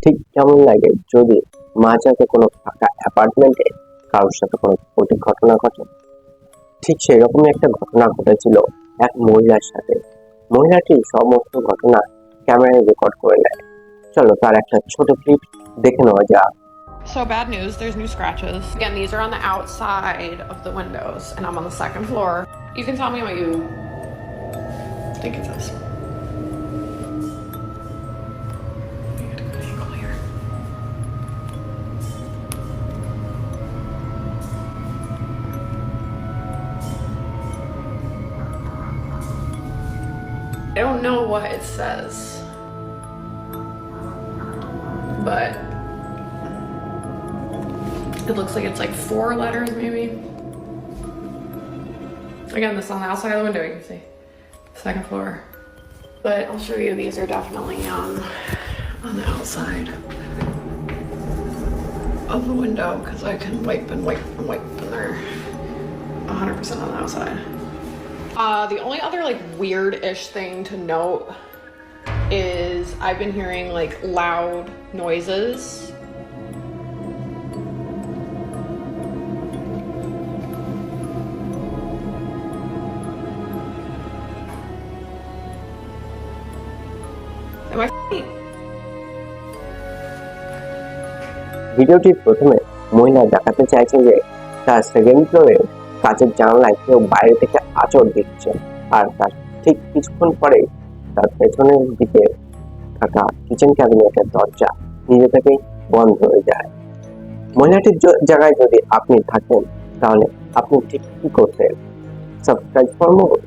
ঠিক কেমন লাগে যদি মাঝরাতে কোনো ফাঁকা অ্যাপার্টমেন্টে কারোর সাথে কোনো অদ্ভুত ঘটনা ঘটে। ঠিক সেরকমই একটা ঘটনা ঘটেছিল এক মহিলার সাথে। মহিলাটি সমস্ত ঘটনা ক্যামেরায় রেকর্ড করে নেয়। চলো তার একটা ছোট ক্লিপ দেখে নেওয়া যাক। So bad news, there's new scratches. Again, these are on the outside of the windows, and I'm on the second floor. You can tell me what you think it says. Let me get a good angle here. I don't know what it says, but it looks like it's like 4 letters maybe. Again, this is on the outside of the window, you can see. Second floor. But I'll show you, these are definitely on the outside of the window because I can wipe and wipe and wipe and they're 100% on the outside. The only other like weird-ish thing to note is I've been hearing like loud noises. Am I f***ing? ভিডিওটির প্রথমে মহিলা দেখাতে চাইছে যে তার second ফ্লোরে কাঁচের জানলায় কেউ বাইরে থেকে আঁচড় দিচ্ছে, আর তার ঠিক কিছুক্ষণ পরে তার পেছনের দিকে থাকা কিচেন ক্যাবিনেটের দরজা নিজে থেকেই বন্ধ হয়ে যায়। মহিলাটির জায়গায় যদি আপনি থাকেন তাহলে আপনি ঠিক কি করতেন? Subscribe for more.